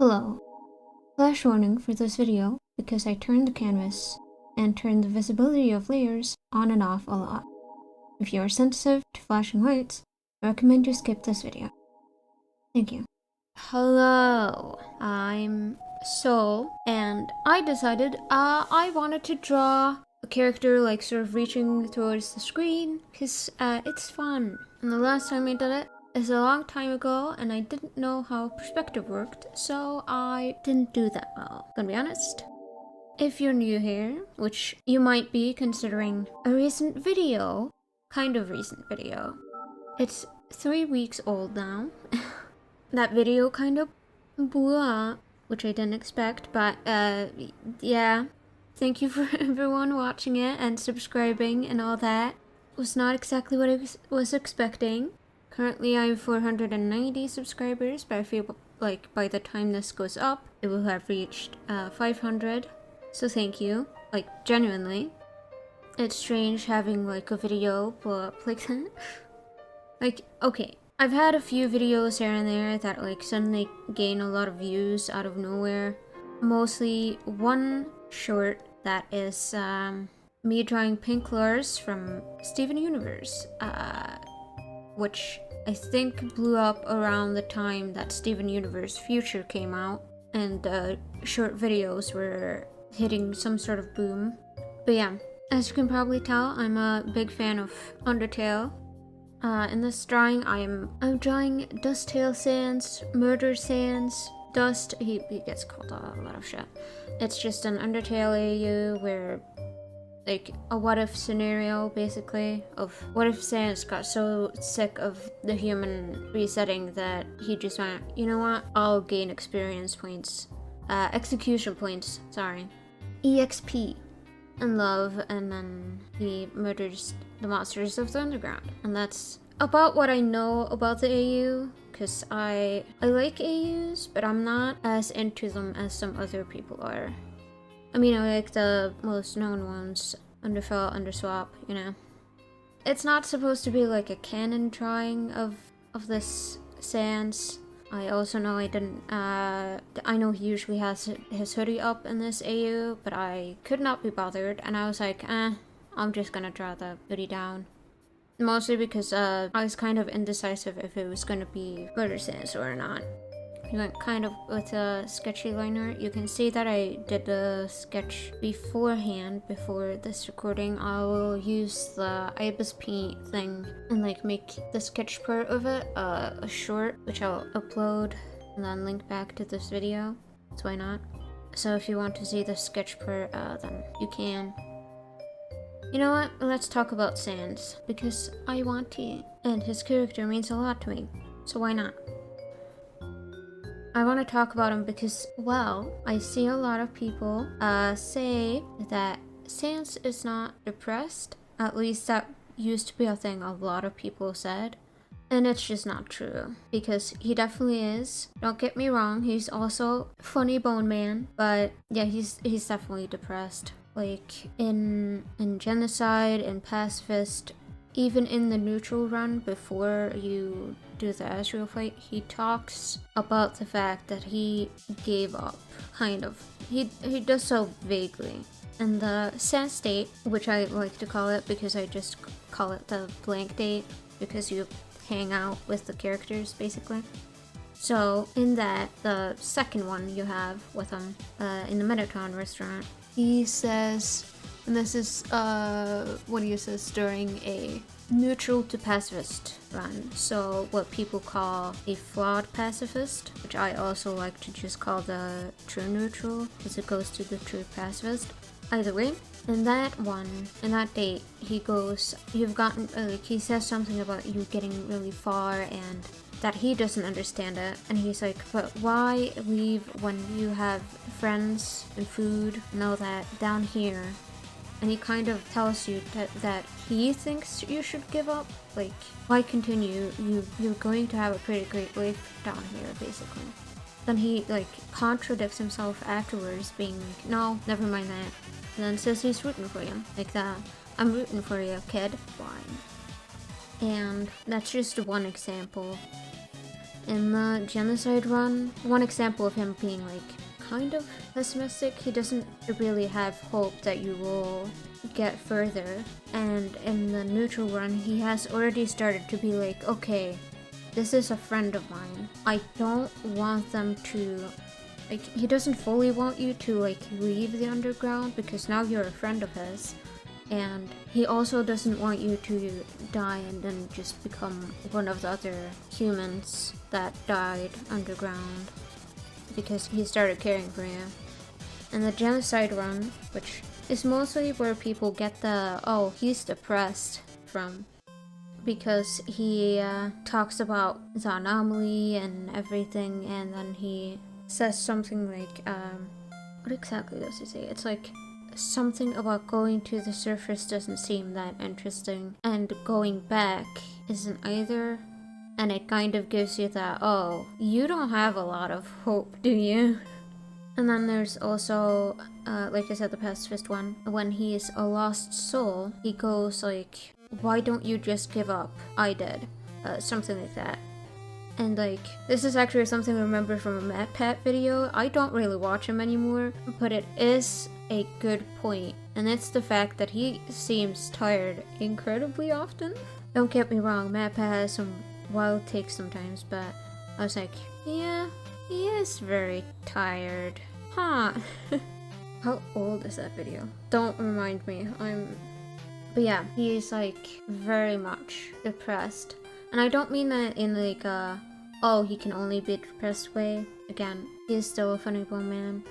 Hello. Flash warning for this video because I turned the canvas and turned the visibility of layers on and off a lot. If you are sensitive to flashing lights, I recommend you skip this video. Thank you. Hello, I'm Soul, and I decided I wanted to draw a character like sort of reaching towards the screen because it's fun. And the last time I did it is a long time ago, and I didn't know how perspective worked, so I didn't do that well, gonna be honest. If you're new here, which you might be considering a recent video, kind of recent video, it's 3 weeks old now. That video kind of blew up, which I didn't expect, but yeah. Thank you for everyone watching it and subscribing and all that. It was not exactly what I was expecting. Currently I have 490 subscribers, but I feel like by the time this goes up, it will have reached 500. So thank you, like genuinely. It's strange having like a video blow up like that. Like, okay, I've had a few videos here and there that like suddenly gain a lot of views out of nowhere. Mostly one short that is me drawing pink lures from Steven Universe, which I think blew up around the time that Steven Universe Future came out, and short videos were hitting some sort of boom. But yeah, as you can probably tell, I'm a big fan of Undertale. In this drawing, I'm drawing Dusttail Sans, Murder Sans, Dust. He gets called a lot of shit. It's just an Undertale AU where, like, a what-if scenario, basically, of what if Sans got so sick of the human resetting that he just went, you know what, I'll gain experience points. Execution points, sorry. EXP. And love, and then he murders the monsters of the underground. And that's about what I know about the AU, because I like AUs, but I'm not as into them as some other people are. I mean, I like the most known ones, Underfell, Underswap, you know. It's not supposed to be like a canon drawing of this Sans. I also know I didn't, I know he usually has his hoodie up in this AU, but I could not be bothered, and I was like, I'm just gonna draw the hoodie down. Mostly because, I was kind of indecisive if it was gonna be Murder Sans or not. I went kind of with a sketchy liner. You can see that I did the sketch beforehand, before this recording. I will use the Ibis paint thing and like make the sketch part of it a short, which I'll upload and then link back to this video. So why not? So if you want to see the sketch part, then you can. You know what? Let's talk about Sans, because I want to, and his character means a lot to me. So why not? I want to talk about him because, well, I see a lot of people say that Sans is not depressed. At least that used to be a thing a lot of people said. And it's just not true, because he definitely is. Don't get me wrong, he's also funny bone man, but yeah, he's definitely depressed. Like in Genocide, in Pacifist, even in the neutral run before you do the Azrael fight, he talks about the fact that he gave up, kind of. He does so vaguely. And the Sans state, which I like to call it because I just call it the blank date, because you hang out with the characters, basically. So in that, the second one you have with him in the Metatron restaurant, he says, and this is what he says during a neutral to pacifist run, so what people call a flawed pacifist, which I also like to just call the true neutral, as it goes to the true pacifist. Either way, in that one, in that date, he goes, you've gotten, like, he says something about you getting really far and that he doesn't understand it, and he's like, but why leave when you have friends and food and all that down here? And he kind of tells you that he thinks you should give up. Like, why continue? You're going to have a pretty great life down here, basically. Then he, like, contradicts himself afterwards, being like, no, never mind that. And then says he's rooting for you. Like that, I'm rooting for you, kid. Why? And that's just one example. in the genocide run, one example of him being like kind of pessimistic, he doesn't really have hope that you will get further. And in the neutral run, he has already started to be like, okay, this is a friend of mine. I don't want them to, like, he doesn't fully want you to like leave the underground because now you're a friend of his. And he also doesn't want you to die and then just become one of the other humans that died underground because he started caring for you. And the genocide run, which is mostly where people get the, oh, he's depressed from, because he talks about the anomaly and everything, and then he says something like, what exactly does he say? It's like, something about going to the surface doesn't seem that interesting, and going back isn't either. And it kind of gives you that, oh, you don't have a lot of hope, do you? And then there's also, like I said, the pacifist one. When he is a lost soul, he goes like, why don't you just give up? I did. Something like that. And like, this is actually something I remember from a Matt Pat video. I don't really watch him anymore, but it is a good point. And it's the fact that he seems tired incredibly often. Don't get me wrong, Matt Pat has some wild takes sometimes, but I was like, yeah, he is very tired. Huh. How old is that video? Don't remind me. But yeah, he is like very much depressed. And I don't mean that in like oh, he can only be depressed way. Again, he is still a funny bone man.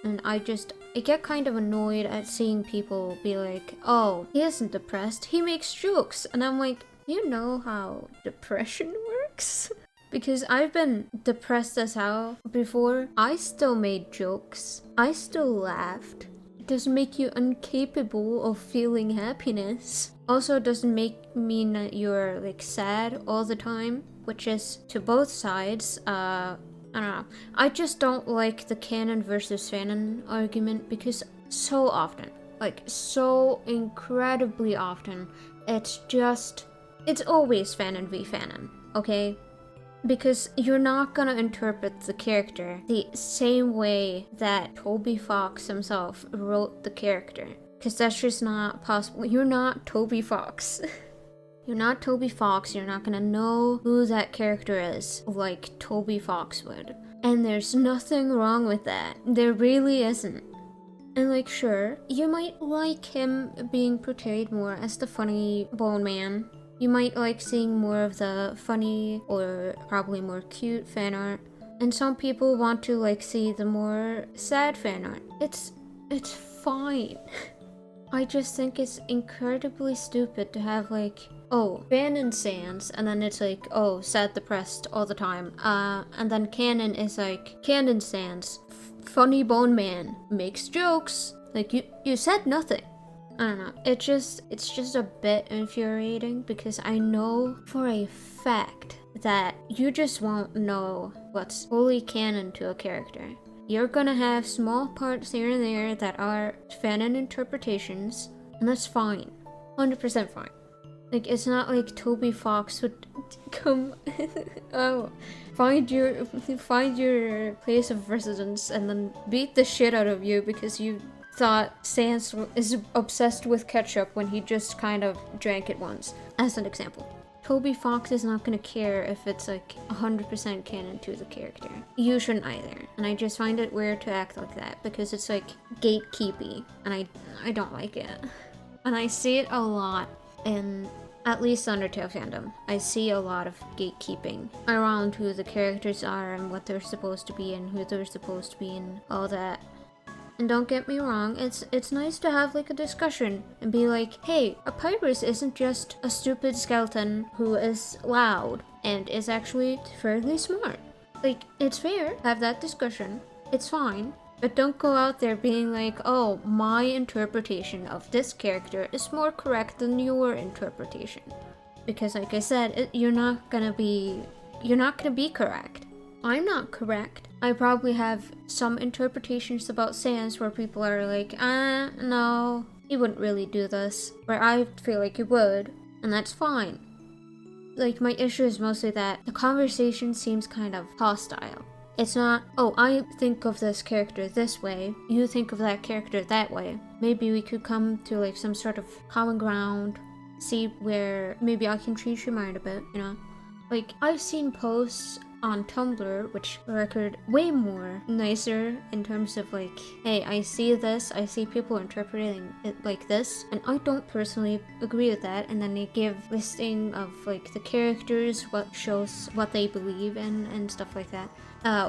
And I get kind of annoyed at seeing people be like, oh, he isn't depressed, he makes jokes. And I'm like, you know how depression works? Because I've been depressed as hell before. I still made jokes. I still laughed. It doesn't make you incapable of feeling happiness. Also, it doesn't mean that you're like sad all the time, which is to both sides. I don't know. I just don't like the canon versus fanon argument because so often, like so incredibly often, it's always fanon v fanon, okay? Because you're not gonna interpret the character the same way that Toby Fox himself wrote the character. Because that's just not possible. You're not Toby Fox. You're not Toby Fox, you're not gonna know who that character is like Toby Fox would. And there's nothing wrong with that. There really isn't. And like, sure, you might like him being portrayed more as the funny bone man. You might like seeing more of the funny or probably more cute fan art. And some people want to like see the more sad fan art. It's fine. I just think it's incredibly stupid to have like, oh, fanon sans, and then it's like, oh, sad depressed all the time. And then canon is like, canon sans, funny bone man, makes jokes. Like, you said nothing. I don't know. It's just a bit infuriating because I know for a fact that you just won't know what's fully canon to a character. You're gonna have small parts here and there that are fanon interpretations, and that's fine. 100% fine. Like, it's not like Toby Fox would come oh, find your place of residence and then beat the shit out of you because you thought Sans is obsessed with ketchup when he just kind of drank it once, as an example. Toby Fox is not gonna care if it's like 100% canon to the character. You shouldn't either. And I just find it weird to act like that because it's like gatekeepy, and I don't like it. And I see it a lot in at least Undertale fandom. I see a lot of gatekeeping around who the characters are and what they're supposed to be and who they're supposed to be and all that. And don't get me wrong, it's nice to have like a discussion and be like, hey, a Papyrus isn't just a stupid skeleton who is loud and is actually fairly smart. Like, it's fair to have that discussion. It's fine. But don't go out there being like, oh, my interpretation of this character is more correct than your interpretation. Because like I said, you're not gonna be correct. I'm not correct. I probably have some interpretations about Sans where people are like, no, he wouldn't really do this. Where I feel like he would, and that's fine. like, my issue is mostly that the conversation seems kind of hostile. It's not, oh, I think of this character this way, you think of that character that way. Maybe we could come to, like, some sort of common ground, see where maybe I can change your mind a bit, you know? Like, I've seen posts on Tumblr which record way more nicer in terms of like, hey, I see this, I see people interpreting it like this, and I don't personally agree with that, and then they give listing of like the characters, what shows what they believe in, and stuff like that.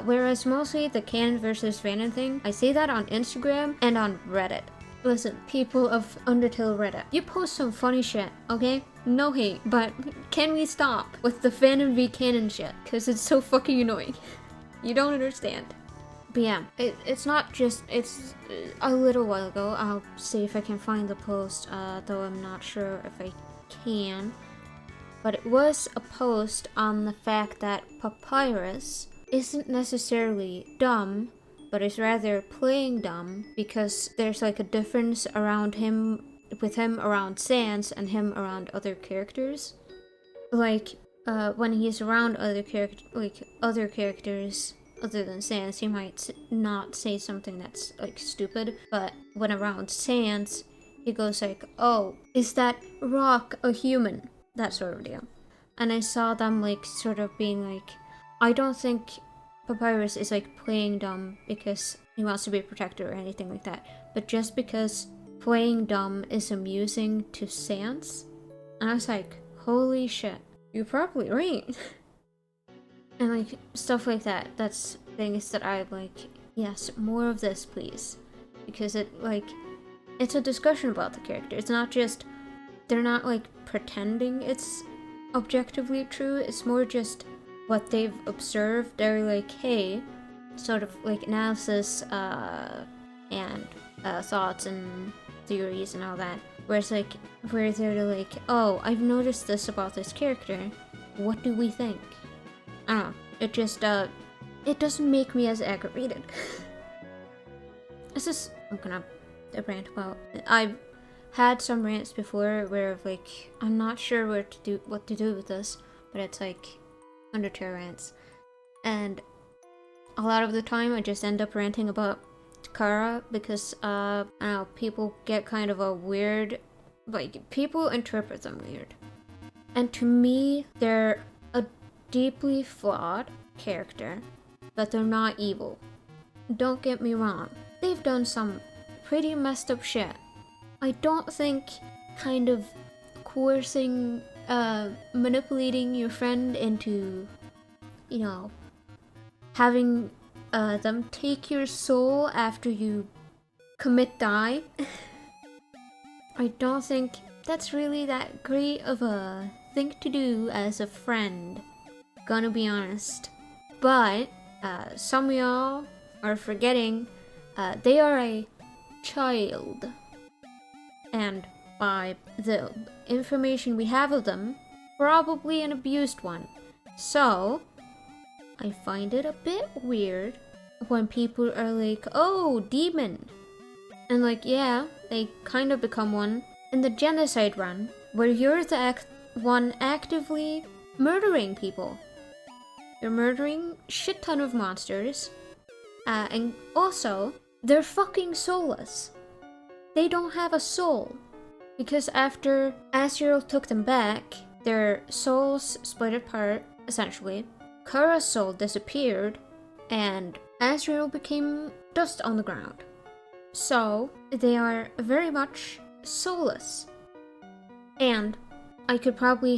Whereas mostly the canon versus fanon thing, I see that on Instagram and on Reddit. Listen, people of Undertale Reddit, you post some funny shit, okay? No hate, but can we stop with the fanon v canon shit? Cause it's so fucking annoying. You don't understand. But yeah, it's not just, it's a little while ago. I'll see if I can find the post, though I'm not sure if I can. But it was a post on the fact that Papyrus isn't necessarily dumb, but is rather playing dumb, because there's like a difference around him, with him around Sans and him around other characters. Like, when he's around other characters other than Sans, he might not say something that's like stupid, but when around Sans, he goes like, oh, is that rock a human? That sort of deal. And I saw them like sort of being like, I don't think Papyrus is like playing dumb because he wants to be a protector or anything like that, but just because playing dumb is amusing to Sans. And I was like, holy shit, you're probably right. And like stuff like that, that's things that I like, yes, more of this please, because it like, it's a discussion about the character. It's not just, they're not like pretending it's objectively true, it's more just what they've observed. They're like, hey, sort of like analysis and thoughts and theories and all that. Whereas like, where they're like, oh, I've noticed this about this character, what do we think? I don't know, it just, it doesn't make me as aggravated. This is, I'm gonna rant about, I've had some rants before where like, I'm not sure what to do with this, but it's like, Undertale rants, and a lot of the time I just end up ranting about Kara because I don't know, people get kind of a weird, like, people interpret them weird, and to me they're a deeply flawed character, but they're not evil. Don't get me wrong, they've done some pretty messed up shit. I don't think kind of coercing, manipulating your friend into, you know, having them take your soul after you die. I don't think that's really that great of a thing to do as a friend, gonna be honest. But some of y'all are forgetting they are a child, and by the information we have of them, probably an abused one. So, I find it a bit weird when people are like, oh, demon. And like, yeah, they kind of become one in the genocide run, where you're the one actively murdering people. You're murdering shit ton of monsters, and also, they're fucking soulless. They don't have a soul. Because after Asriel took them back, their souls split apart, essentially. Kara's soul disappeared, and Asriel became dust on the ground. So, they are very much soulless. And I could probably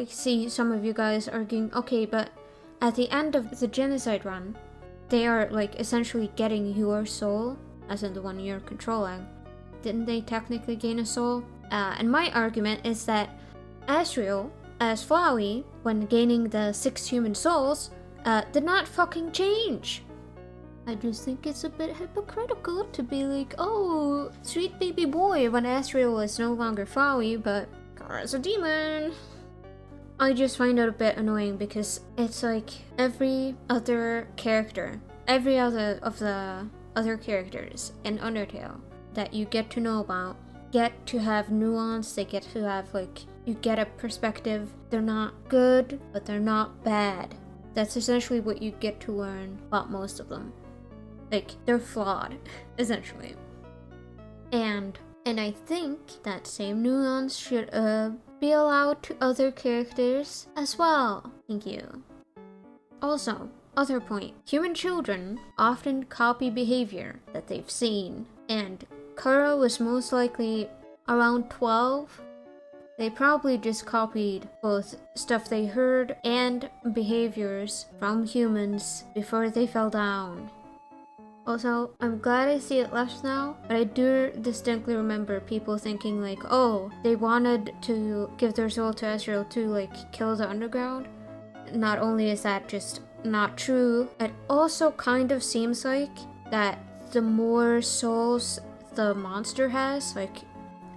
see some of you guys arguing, okay, but at the end of the genocide run, they are like essentially getting your soul, as in the one you're controlling. Didn't they technically gain a soul? And my argument is that Asriel, as Flowey, when gaining the 6 human souls, did not fucking change. I just think it's a bit hypocritical to be like, oh, sweet baby boy, when Asriel is no longer Flowey, but Kara's a demon. I just find it a bit annoying because it's like every other character, every other of the other characters in Undertale that you get to know about get to have nuance, they get to have like you get a perspective. They're not good, but they're not bad. That's essentially what you get to learn about most of them. Like, they're flawed, essentially. And I think that same nuance should be allowed to other characters as well. Thank you. Also, other point. Human children often copy behavior that they've seen. And Kara was most likely around 12. They probably just copied both stuff they heard and behaviors from humans before they fell down. Also, I'm glad I see it less now, but I do distinctly remember people thinking like, oh, they wanted to give their soul to Ezreal to like kill the underground. Not only is that just not true, it also kind of seems like that the more souls the monster has, like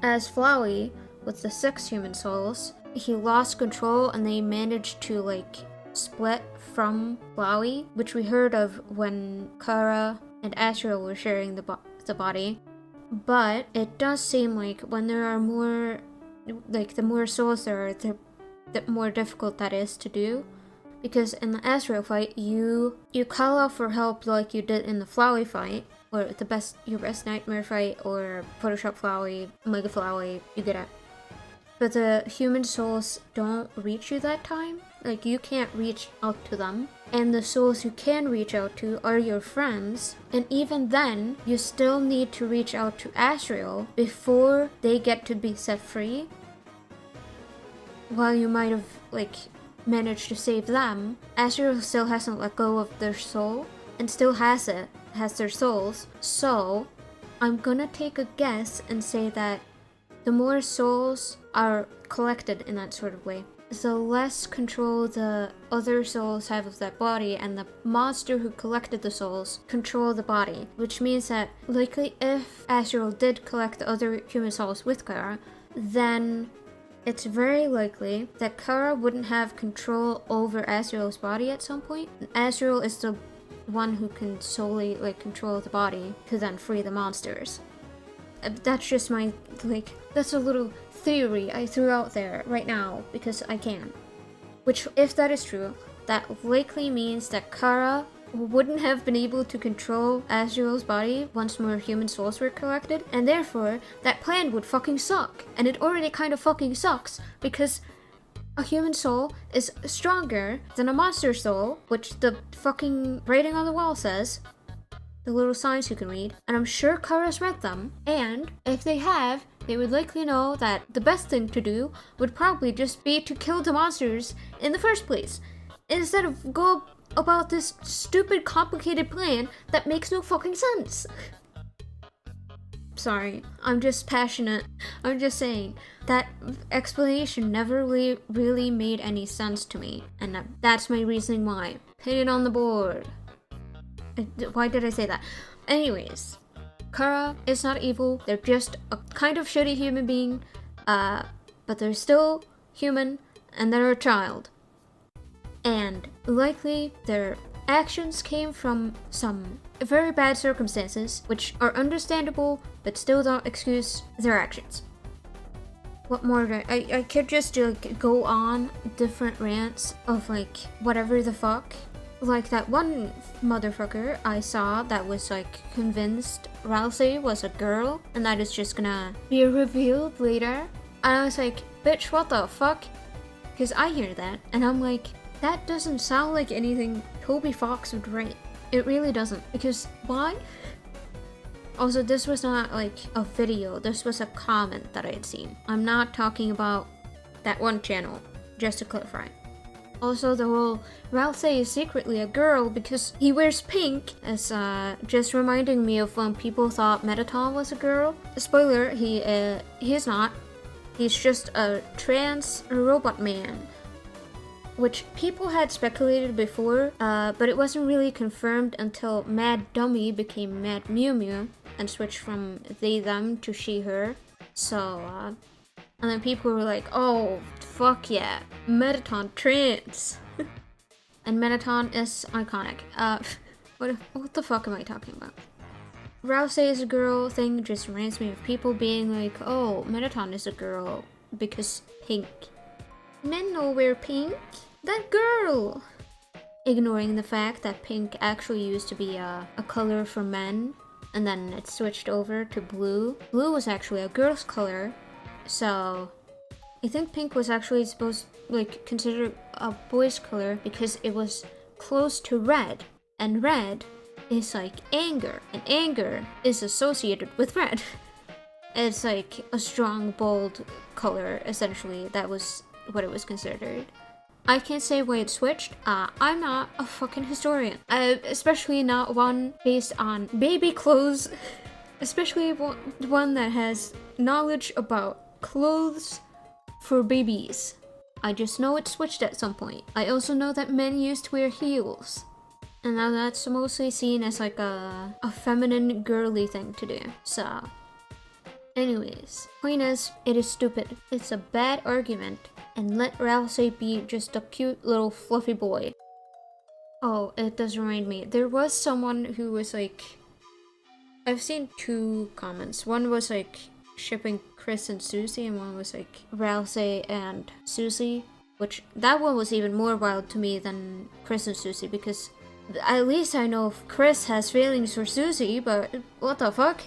as Flowey with the 6 human souls, he lost control and they managed to like split from Flowey, which we heard of when Kara and Ezreal were sharing the body. But it does seem like when there are more, like the more souls there are, the more difficult that is to do. Because in the Ezreal fight, you call out for help like you did in the Flowey fight, or your best nightmare fight, or Photoshop Flowey, Mega Flowey, you get it. But the human souls don't reach you that time. Like, you can't reach out to them. And the souls you can reach out to are your friends. And even then, you still need to reach out to Ezreal before they get to be set free. While you might have, like, managed to save them, Ezreal still hasn't let go of their soul and still has their souls. So, I'm gonna take a guess and say that the more souls are collected in that sort of way, the less control the other souls have of that body, and the monster who collected the souls control the body. Which means that likely if Ezreal did collect the other human souls with Kara, then it's very likely that Kara wouldn't have control over Ezreal's body at some point. And Ezreal is the one who can solely like control the body to then free the monsters. That's just my, like, that's a little theory I threw out there right now because I can. Which, if that is true, that likely means that Kara wouldn't have been able to control Ezreal's body once more human souls were collected, and therefore that plan would fucking suck. And it already kind of fucking sucks because a human soul is stronger than a monster soul, which the fucking writing on the wall says. The little signs you can read, and I'm sure Kara's read them, and if they have, they would likely know that the best thing to do would probably just be to kill the monsters in the first place, instead of go about this stupid complicated plan that makes no fucking sense. Sorry, I'm just passionate. I'm just saying, that explanation never really made any sense to me, and that's my reasoning why. Hit it on the board. Why did I say that? Anyways, Kara is not evil. They're just a kind of shitty human being, but they're still human, and they're a child. And likely their actions came from some very bad circumstances, which are understandable, but still don't excuse their actions. What more do I could just like go on different rants of like whatever the fuck. Like that one motherfucker I saw that was like convinced Ralsei was a girl and that is just gonna be revealed later. And I was like, bitch, what the fuck? Because I hear that and I'm like, that doesn't sound like anything Toby Fox would write. It really doesn't. Because why? Also, this was not like a video. This was a comment that I had seen. I'm not talking about that one channel, just to clarify. Also, the whole Ralsei is secretly a girl because he wears pink is just reminding me of when people thought Mettaton was a girl. Spoiler, he is not. He's just a trans robot man. Which people had speculated before, but it wasn't really confirmed until Mad Dummy became Mad Mew Mew and switched from they them to she her. So, and then people were like, oh, fuck yeah, Mettaton trans. And Mettaton is iconic. What the fuck am I talking about? Ralsei is a girl thing just reminds me of people being like, oh, Mettaton is a girl. because pink. Men all wear pink? That girl! Ignoring the fact that pink actually used to be a color for men, and then it switched over to blue. Blue was actually a girl's color, so I think pink was actually supposed, like, considered a boy's color because it was close to red, and red is like anger, and anger is associated with red. It's like a strong, bold color, essentially. That was what it was considered. I can't say why it switched. I'm not a fucking historian. Especially not one based on baby clothes. Especially one that has knowledge about clothes for babies. I just know it switched at some point. I also know that men used to wear heels. And now that's mostly seen as like a feminine, girly thing to do. So, anyways, point is, it is stupid. It's a bad argument. And let Ralsei be just a cute little fluffy boy. Oh, it does remind me. There was someone who was like... I've seen two comments. One was like shipping Chris and Susie, and one was like Ralsei and Susie. Which, that one was even more wild to me than Chris and Susie, because at least I know if Chris has feelings for Susie, but what the fuck?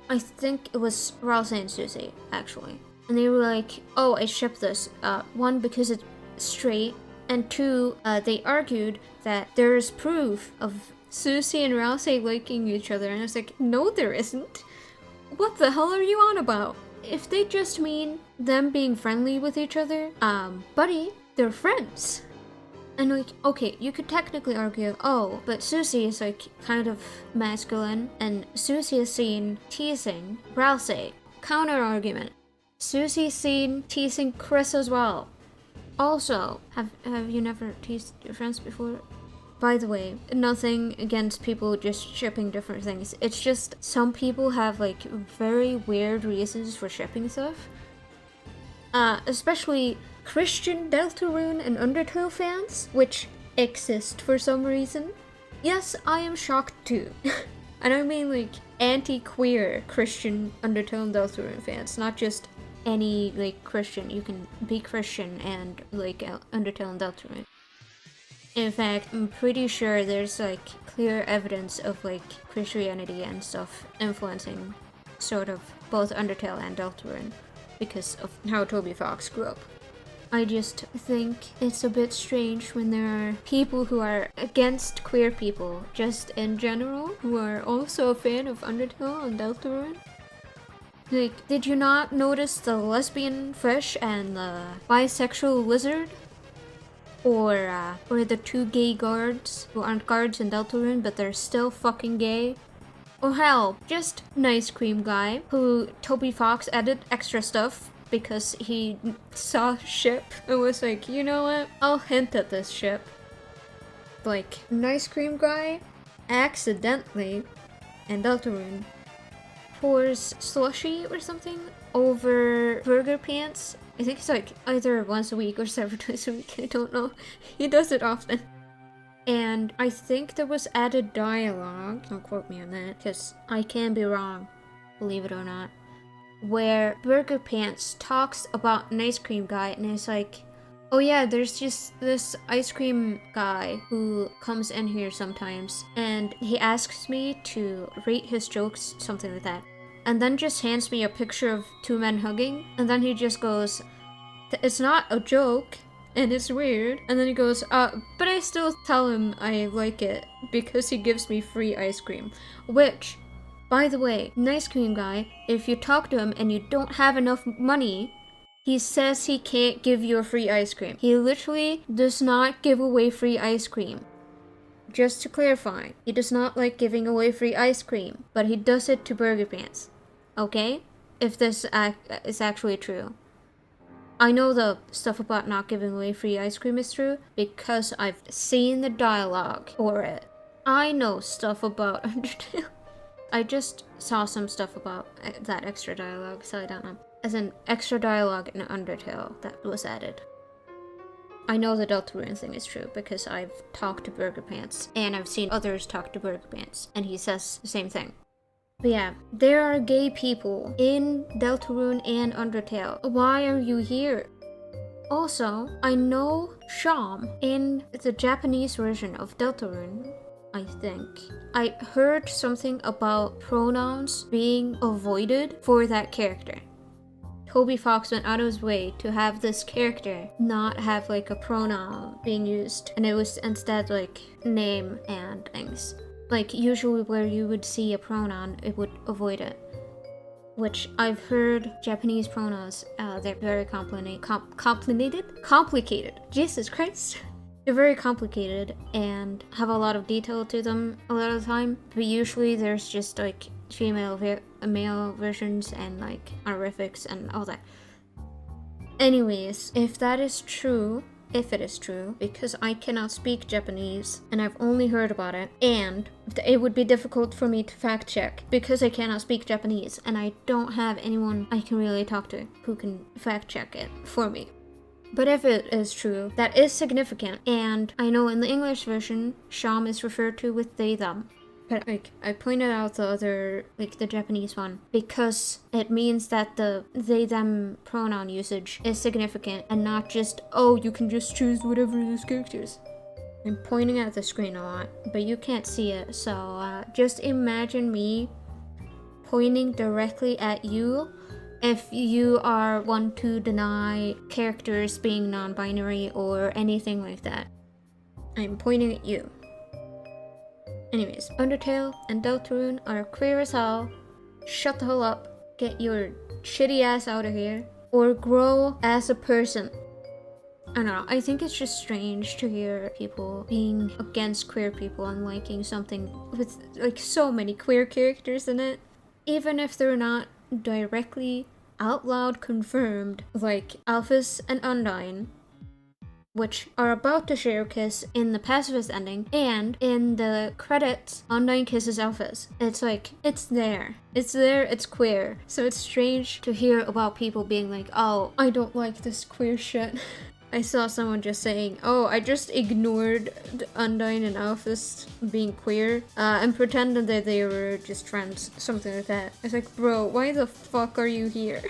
I think it was Ralsei and Susie, actually. And they were like, oh, I ship this. One, because it's straight, and two, they argued that there is proof of Susie and Ralsei liking each other, and I was like, no there isn't. What the hell are you on about? If they just mean them being friendly with each other, buddy, they're friends. And like, okay, you could technically argue, oh, but Susie is like kind of masculine, and Susie is seen teasing Ralsei. Counter argument. Susie's seen teasing Chris as well. Also, have you never teased your friends before? By the way, nothing against people just shipping different things. It's just some people have like very weird reasons for shipping stuff. Especially Christian Deltarune and Undertale fans, which exist for some reason. Yes, I am shocked too. And I mean like anti-queer Christian Undertale and Deltarune fans, not just any like Christian. You can be Christian and like Undertale and Deltarune. In fact, I'm pretty sure there's like clear evidence of like Christianity and stuff influencing sort of both Undertale and Deltarune because of how Toby Fox grew up. I just think it's a bit strange when there are people who are against queer people, just in general, who are also a fan of Undertale and Deltarune. Like, did you not notice the lesbian fish and the bisexual lizard? Or the two gay guards who aren't guards in Deltarune, but they're still fucking gay? Or hell, just Nice Cream Guy, who Toby Fox added extra stuff because he saw ship and was like, you know what, I'll hint at this ship. Like, Nice Cream Guy accidentally, in Deltarune, pours slushy or something over burger pants. I think it's like either once a week or several times a week, I don't know. He does it often. And I think there was added dialogue, don't quote me on that, because I can be wrong, believe it or not, where Burger Pants talks about an ice cream guy, and it's like, oh yeah, there's just this ice cream guy who comes in here sometimes, and he asks me to rate his jokes, something like that. And then just hands me a picture of two men hugging, and then he just goes, it's not a joke, and it's weird. And then he goes, but I still tell him I like it because he gives me free ice cream. Which, by the way, Nice Cream Guy, if you talk to him and you don't have enough money, he says he can't give you a free ice cream. He literally does not give away free ice cream. Just to clarify, he does not like giving away free ice cream, but he does it to Burger Pants. Okay? If this is actually true. I know the stuff about not giving away free ice cream is true because I've seen the dialogue for it. I know stuff about Undertale. I just saw some stuff about that extra dialogue, so I don't know. As an extra dialogue in Undertale that was added. I know the Deltarune thing is true because I've talked to Burger Pants and I've seen others talk to Burger Pants and he says the same thing. But yeah, there are gay people in Deltarune and Undertale. Why are you here? Also, I know Sham in the Japanese version of Deltarune, I think. I heard something about pronouns being avoided for that character. Toby Fox went out of his way to have this character not have like a pronoun being used, and it was instead like name and things. Like usually where you would see a pronoun, it would avoid it. Which I've heard Japanese pronouns, they're very complicated. Jesus Christ. They're very complicated and have a lot of detail to them a lot of the time, but usually there's just like male versions and like honorifics and all that. Anyways, if it is true, because I cannot speak Japanese and I've only heard about it, and it would be difficult for me to fact check because I cannot speak Japanese and I don't have anyone I can really talk to who can fact check it for me. But if it is true, that is significant, and I know in the English version, Sham is referred to with they, them. But like, I pointed out the other, like the Japanese one, because it means that the they, them pronoun usage is significant and not just, oh, you can just choose whatever this character is. I'm pointing at the screen a lot, but you can't see it, so just imagine me pointing directly at you if you are one to deny characters being non-binary or anything like that. I'm pointing at you. Anyways, Undertale and Deltarune are queer as hell. Shut the hell up. Get your shitty ass out of here. Or grow as a person. I don't know, I think it's just strange to hear people being against queer people and liking something with like so many queer characters in it. Even if they're not directly out loud confirmed, like Alphys and Undyne, which are about to share a kiss in the pacifist ending, and in the credits, Undyne kisses Alphys. It's like, it's there, it's queer. So it's strange to hear about people being like, oh, I don't like this queer shit. I saw someone just saying, oh, I just ignored Undyne and Alphys being queer and pretended that they were just friends, something like that. It's like, bro, why the fuck are you here?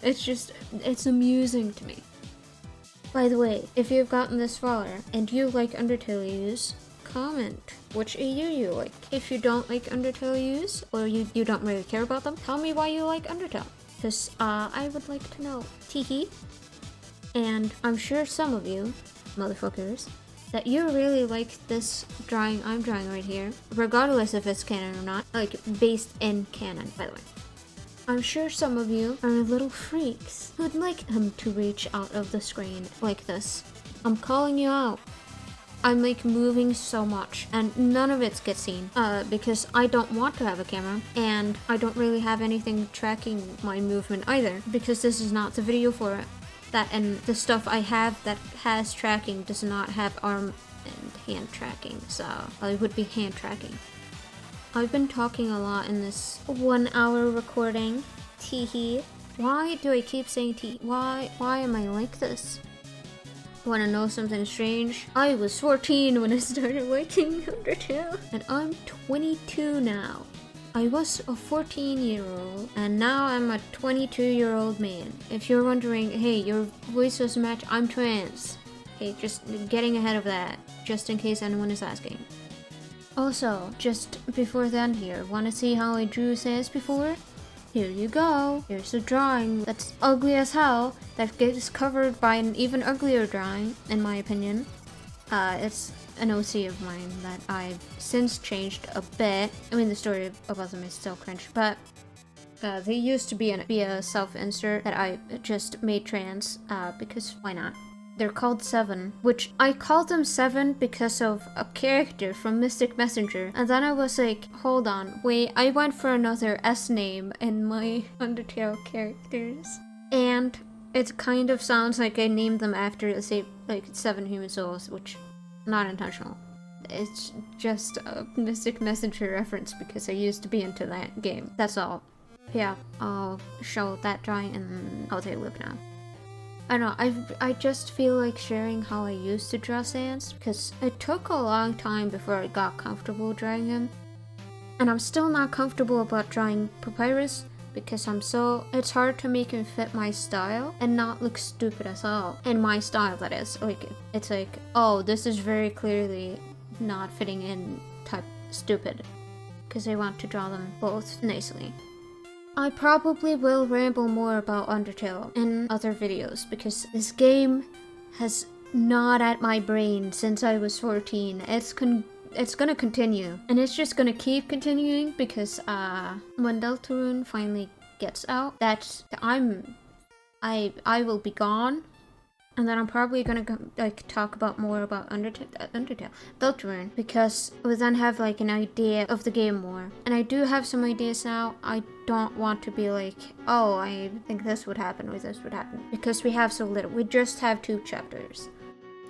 It's amusing to me. By the way, if you've gotten this far and you like Undertale AUs, comment which AU you like. If you don't like Undertale AUs, or you don't really care about them, tell me why you like Undertale. Because I would like to know. Teehee. And I'm sure some of you, motherfuckers, that you really like this drawing I'm drawing right here, regardless if it's canon or not, like based in canon, by the way. I'm sure some of you are little freaks who'd like him to reach out of the screen like this. I'm calling you out. I'm like moving so much and none of it gets seen because I don't want to have a camera and I don't really have anything tracking my movement either because this is not the video for it. That and the stuff I have that has tracking does not have arm and hand tracking, so it would be hand tracking. I've been talking a lot in this 1 hour recording. Teehee. Why do I keep saying tee? Why am I like this? Wanna know something strange? I was 14 when I started liking Undertale, and I'm 22 now. I was a 14-year-old, and now I'm a 22-year-old man. If you're wondering, hey, your voice doesn't match, I'm trans. Okay, just getting ahead of that, just in case anyone is asking. Also, just before the end here, wanna see how I drew Sans before? Here you go. Here's a drawing that's ugly as hell, that gets covered by an even uglier drawing, in my opinion. It's an OC of mine that I've since changed a bit. I mean, the story about them is still cringe, but they used to be a self-insert that I just made trans, because why not? They're called Seven, which I called them Seven because of a character from Mystic Messenger, and then I was like, hold on, wait, I went for another S name in my Undertale characters, and it kind of sounds like I named them after, say, like 7 human souls, which not intentional. It's just a Mystic Messenger reference because I used to be into that game. That's all. Yeah, I'll show that drawing and how they look now. I don't know, I just feel like sharing how I used to draw Sans because it took a long time before I got comfortable drawing him. And I'm still not comfortable about drawing Papyrus because it's hard to make him fit my style and not look stupid as all. In my style, that is. Like, it's like, oh, this is very clearly not fitting in type stupid. Because I want to draw them both nicely. I probably will ramble more about Undertale in other videos because this game has gnawed at my brain since I was 14. It's gonna continue, and it's just gonna keep continuing because when Deltarune finally gets out, I will be gone, and then I'm probably gonna talk about more about Undertale Deltarune because we then have like an idea of the game more, and I do have some ideas now. I don't want to be like, oh, I think this would happen or this would happen because we have so little. We just have 2 chapters.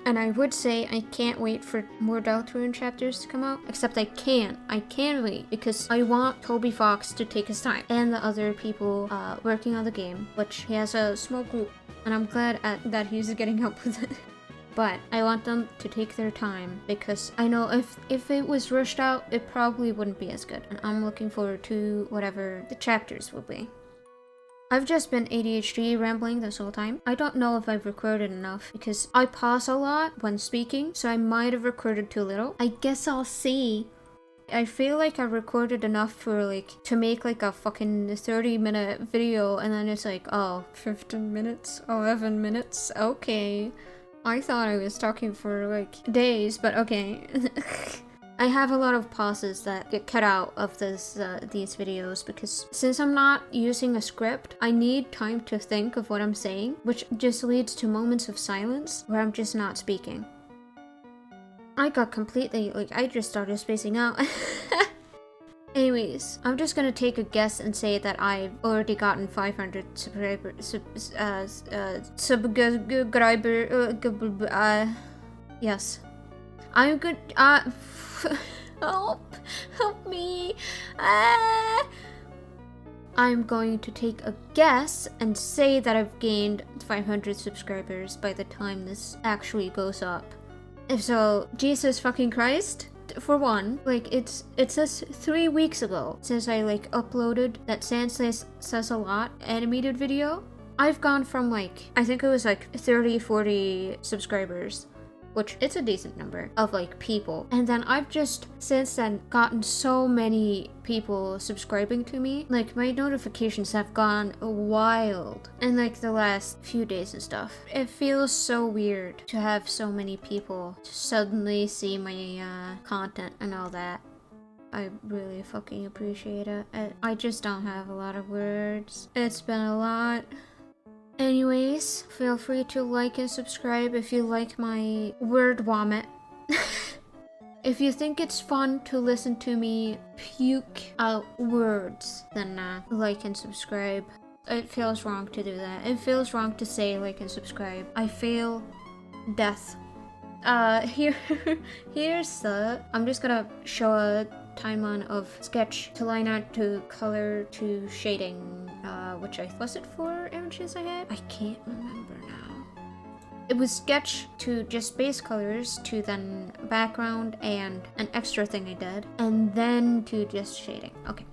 And I would say I can't wait for more Deltarune chapters to come out. Except I can wait because I want Toby Fox to take his time. And the other people working on the game, which he has a small group. And I'm glad that he's getting help with it. But I want them to take their time because I know if it was rushed out, it probably wouldn't be as good. And I'm looking forward to whatever the chapters will be. I've just been ADHD rambling this whole time. I don't know if I've recorded enough because I pause a lot when speaking, so I might have recorded too little. I guess I'll see. I feel like I recorded enough for to make a fucking 30-minute video, and then it's like, oh, 15 minutes, 11 minutes, okay. I thought I was talking for days, but okay. I have a lot of pauses that get cut out of these videos because since I'm not using a script, I need time to think of what I'm saying, which just leads to moments of silence where I'm just not speaking. I got completely, I just started spacing out. Anyways, I'm just gonna take a guess and say that I've already gotten 500 yes. I'm good, help me, I'm going to take a guess and say that I've gained 500 subscribers by the time this actually goes up. If so, Jesus fucking Christ. For one, it says 3 weeks ago since I uploaded that Sans Says a Lot animated video. I've gone from I think it was 30, 40 subscribers, which it's a decent number of people. And then I've just since then gotten so many people subscribing to me. My notifications have gone wild in the last few days and stuff. It feels so weird to have so many people suddenly see my content and all that. I really fucking appreciate it. I just don't have a lot of words. It's been a lot. Anyways, feel free to like and subscribe if you like my word vomit. If you think it's fun to listen to me puke out words, then like and subscribe. It feels wrong to do that. It feels wrong to say like and subscribe. I feel death. Here's I'm just gonna show a timeline of sketch to line art to color to shading, which was it 4 images I had? I can't remember now. It was sketch to just base colors to then background and an extra thing I did, and then to just shading. Okay,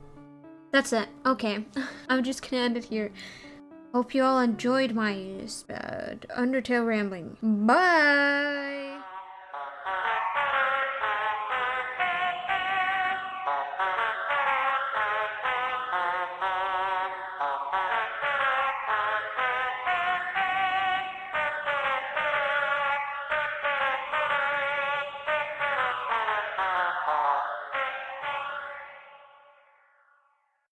that's it. Okay, I'm just gonna end it here. Hope you all enjoyed my Undertale rambling. Bye!